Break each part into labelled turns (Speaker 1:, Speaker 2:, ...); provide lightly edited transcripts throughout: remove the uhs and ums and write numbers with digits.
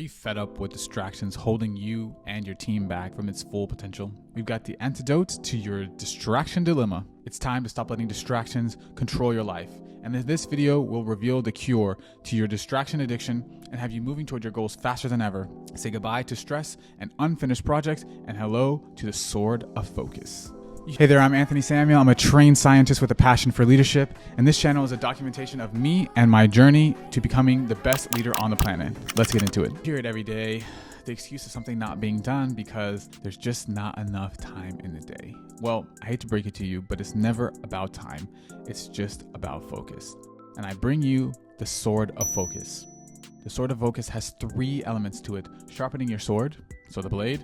Speaker 1: you fed up with distractions holding you and your team back from its full potential? We've got the antidote to your distraction dilemma. It's time to stop letting distractions control your life. And in this video, we'll reveal the cure to your distraction addiction and have you moving toward your goals faster than ever. Say goodbye to stress and unfinished projects and hello to the sword of focus. Hey there, I'm Anthony Samuel. I'm a trained scientist with a passion for leadership, and this channel is a documentation of me and my journey to becoming the best leader on the planet. Let's get into it. I hear it every day, the excuse of something not being done because there's just not enough time in the day. Well, I hate to break it to you, but it's never about time. It's just about focus. And I bring you the sword of focus. The sword of focus has 3 elements to it: sharpening your sword, so the blade,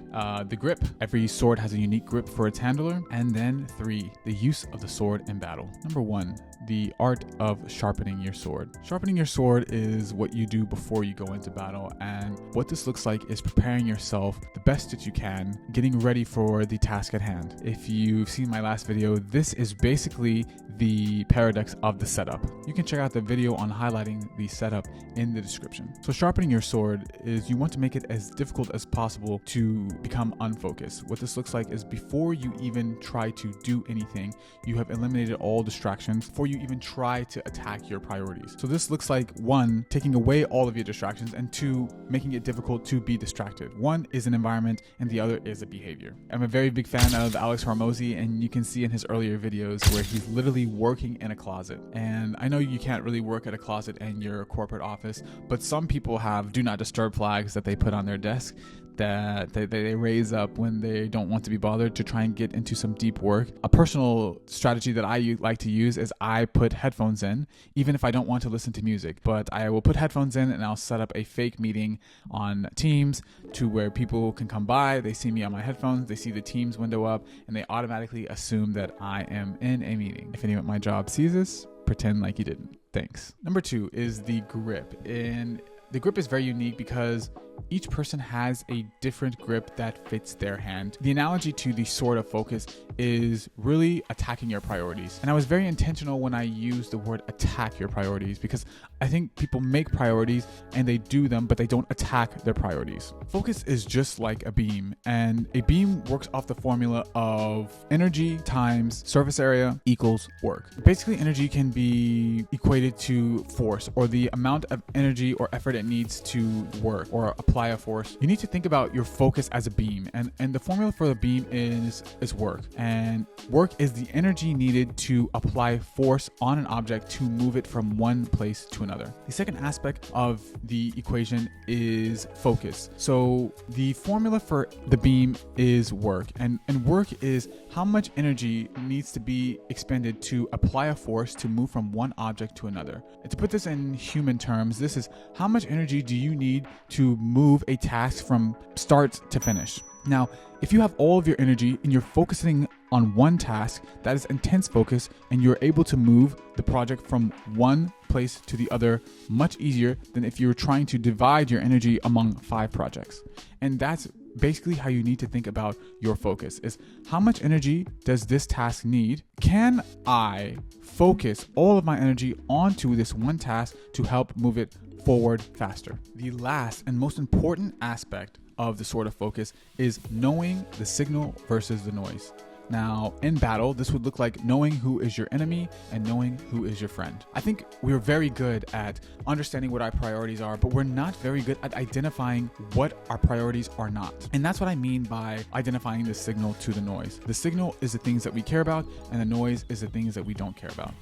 Speaker 1: the grip. Every sword has a unique grip for its handler. And then 3, the use of the sword in battle. Number 1, the art of sharpening your sword. Sharpening your sword is what you do before you go into battle. And what this looks like is preparing yourself the best that you can, getting ready for the task at hand. If you've seen my last video, this is basically the paradox of the setup. You can check out the video on highlighting the setup in the description. So sharpening your sword is you want to make it as difficult as possible to become unfocused. What this looks like is before you even try to do anything, you have eliminated all distractions before you even try to attack your priorities. So this looks like 1, taking away all of your distractions, and 2, making it difficult to be distracted. 1 is an environment and the other is a behavior. I'm a very big fan of Alex Hormozy, and you can see in his earlier videos where he's literally working in a closet. And I know you can't really work at a closet in your corporate office, but some people have do not disturb flags that they put on their desk that they raise up when they don't want to be bothered to try and get into some deep work. A personal strategy that I like to use is I put headphones in, even if I don't want to listen to music, but I will put headphones in and I'll set up a fake meeting on Teams to where people can come by, they see me on my headphones, they see the Teams window up, and they automatically assume that I am in a meeting. If anyone at my job sees this, pretend like you didn't. Thanks. Number 2 is the grip. And the grip is very unique because each person has a different grip that fits their hand. The analogy to the sword of focus is really attacking your priorities. And I was very intentional when I used the word attack your priorities because I think people make priorities and they do them, but they don't attack their priorities. Focus is just like a beam, and a beam works off the formula of energy times surface area equals work. Basically, energy can be equated to force, or the amount of energy or effort it needs to work or apply a force. You need to think about your focus as a beam, and the formula for the beam is work. And work is the energy needed to apply force on an object to move it from one place to another. The second aspect of the equation is focus. So the formula for the beam is work, and work is how much energy needs to be expended to apply a force to move from one object to another. And to put this in human terms, this is how much energy do you need to move a task from start to finish. Now, if you have all of your energy and you're focusing on one task, that is intense focus, and you're able to move the project from one place to the other much easier than if you were trying to divide your energy among 5 projects. And that's basically how you need to think about your focus, is how much energy does this task need? Can I focus all of my energy onto this one task to help move it forward faster? The last and most important aspect of the sword of focus is knowing the signal versus the noise. Now, in battle, this would look like knowing who is your enemy and knowing who is your friend. I think we're very good at understanding what our priorities are, but we're not very good at identifying what our priorities are not. And that's what I mean by identifying the signal to the noise. The signal is the things that we care about, and the noise is the things that we don't care about.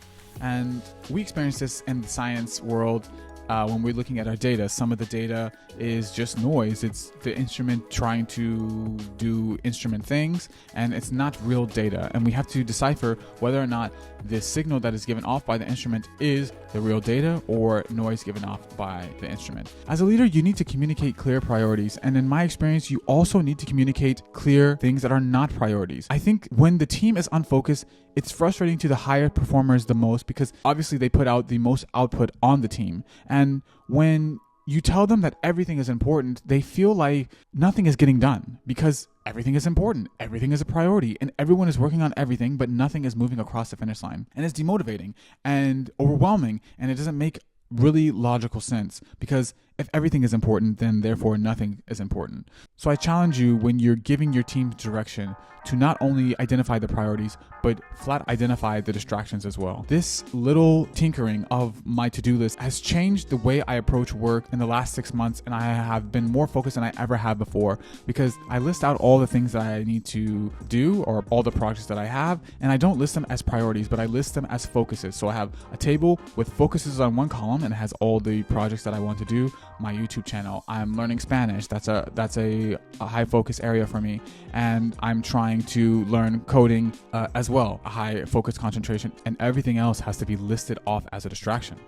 Speaker 1: And we experience this in the science world. When we're looking at our data, some of the data is just noise. It's the instrument trying to do instrument things, and it's not real data. And we have to decipher whether or not the signal that is given off by the instrument is the real data or noise given off by the instrument. As a leader, you need to communicate clear priorities. And in my experience, you also need to communicate clear things that are not priorities. I think when the team is unfocused, it's frustrating to the higher performers the most because obviously they put out the most output on the team. And when you tell them that everything is important, they feel like nothing is getting done because everything is important, everything is a priority, and everyone is working on everything, but nothing is moving across the finish line. And it's demotivating and overwhelming, and it doesn't make really logical sense because if everything is important, then therefore nothing is important. So I challenge you, when you're giving your team direction, to not only identify the priorities, but flat identify the distractions as well. This little tinkering of my to-do list has changed the way I approach work in the last 6 months, and I have been more focused than I ever have before, because I list out all the things that I need to do, or all the projects that I have, and I don't list them as priorities, but I list them as focuses. So I have a table with focuses on one column, and it has all the projects that I want to do. My YouTube channel, I'm learning Spanish. That's a high focus area for me, and I'm trying to learn coding as well, a high focus concentration, and everything else has to be listed off as a distraction.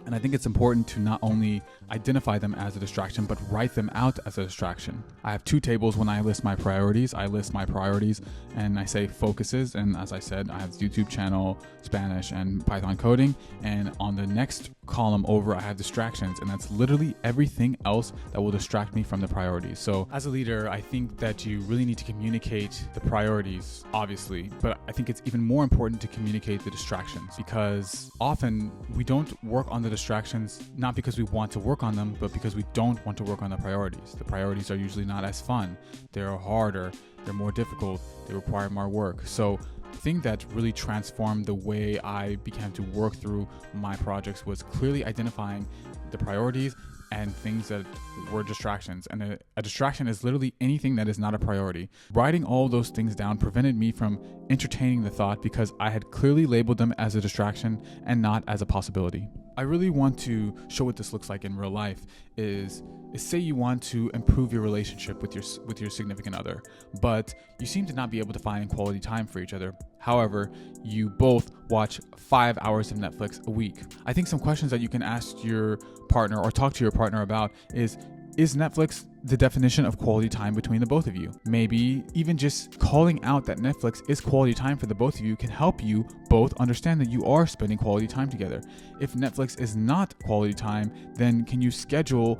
Speaker 1: And I think it's important to not only identify them as a distraction, but write them out as a distraction. I have 2 tables when I list my priorities. I list my priorities and I say focuses. And as I said, I have YouTube channel, Spanish, and Python coding. And on the next column over, I have distractions. And that's literally everything else that will distract me from the priorities. So as a leader, I think that you really need to communicate the priorities, obviously, but I think it's even more important to communicate the distractions, because often we don't work on the distractions, not because we want to work on them, but because we don't want to work on the priorities. The priorities are usually not as fun. They're harder, they're more difficult, they require more work. So the thing that really transformed the way I began to work through my projects was clearly identifying the priorities and things that were distractions. And a distraction is literally anything that is not a priority. Writing all those things down prevented me from entertaining the thought, because I had clearly labeled them as a distraction and not as a possibility. I really want to show what this looks like in real life. Is say you want to improve your relationship with your significant other, but you seem to not be able to find quality time for each other. However, you both watch 5 hours of Netflix a week. I think some questions that you can ask your partner or talk to your partner about is Netflix the definition of quality time between the both of you? Maybe even just calling out that Netflix is quality time for the both of you can help you both understand that you are spending quality time together. If Netflix is not quality time, then can you schedule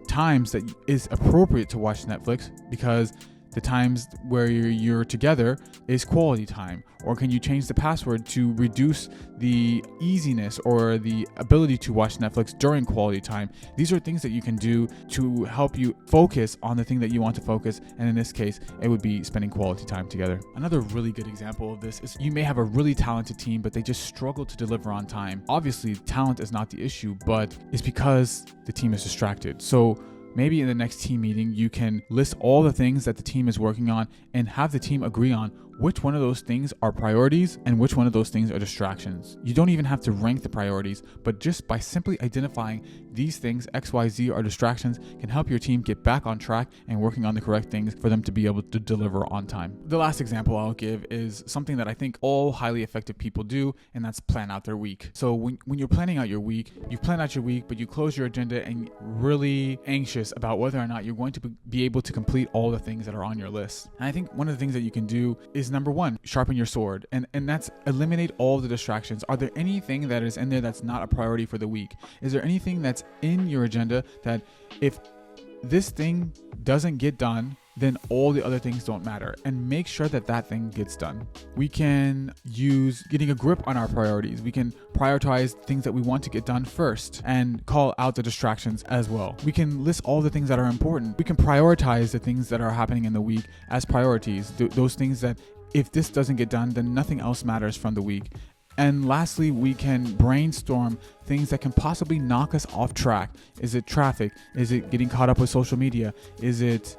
Speaker 1: times that is appropriate to watch Netflix, because the times where you're together is quality time? Or can you change the password to reduce the easiness or the ability to watch Netflix during quality time? These are things that you can do to help you focus on the thing that you want to focus. And in this case, it would be spending quality time together. Another really good example of this is you may have a really talented team, but they just struggle to deliver on time. Obviously, talent is not the issue, but it's because the team is distracted. So maybe in the next team meeting, you can list all the things that the team is working on and have the team agree on which one of those things are priorities and which one of those things are distractions. You don't even have to rank the priorities, but just by simply identifying these things, X, Y, Z, are distractions, can help your team get back on track and working on the correct things for them to be able to deliver on time. The last example I'll give is something that I think all highly effective people do, and that's plan out their week. So when you're planning out your week, you plan out your week, but you close your agenda and really anxious about whether or not you're going to be able to complete all the things that are on your list. And I think one of the things that you can do is, number one, sharpen your sword, and that's eliminate all the distractions. Are there anything that is in there that's not a priority for the week? Is there anything that's in your agenda that if this thing doesn't get done, then all the other things don't matter? And make sure that that thing gets done. We can use getting a grip on our priorities. We can prioritize things that we want to get done first and call out the distractions as well. We can list all the things that are important. We can prioritize the things that are happening in the week as priorities. Those things that if this doesn't get done, then nothing else matters from the week. And lastly, we can brainstorm things that can possibly knock us off track. Is it traffic? Is it getting caught up with social media? Is it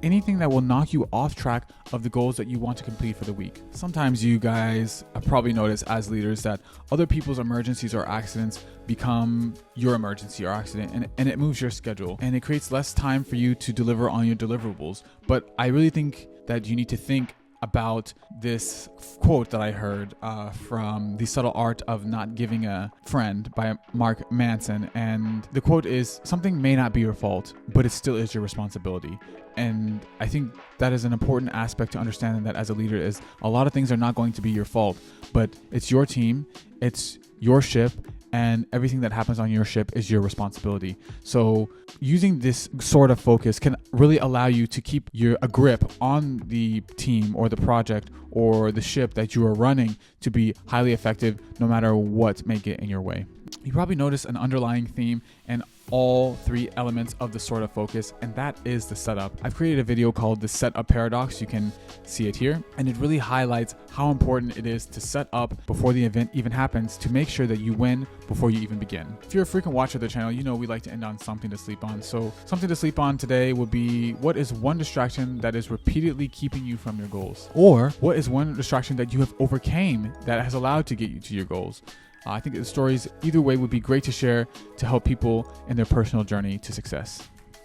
Speaker 1: anything that will knock you off track of the goals that you want to complete for the week? Sometimes you guys have probably noticed as leaders that other people's emergencies or accidents become your emergency or accident, and it moves your schedule, and it creates less time for you to deliver on your deliverables. But I really think that you need to think about this quote that I heard from The Subtle Art of Not Giving a Friend by Mark Manson. And the quote is, something may not be your fault, but it still is your responsibility. And I think that is an important aspect to understand, that as a leader is a lot of things are not going to be your fault, but it's your team, it's your ship, and everything that happens on your ship is your responsibility. So using this sort of focus can really allow you to keep a grip on the team or the project or the ship that you are running to be highly effective no matter what may get in your way. You probably notice an underlying theme, and all 3 elements of the sword of focus, and that is the setup. I've created a video called the setup paradox. You can see it here, and it really highlights how important it is to set up before the event even happens to make sure that you win before you even begin. If you're a frequent watcher of the channel, you know we like to end on something to sleep on. So something to sleep on today would be, what is one distraction that is repeatedly keeping you from your goals? Or what is one distraction that you have overcame that has allowed to get you to your goals? I think the stories either way would be great to share to help people in their personal journey to success.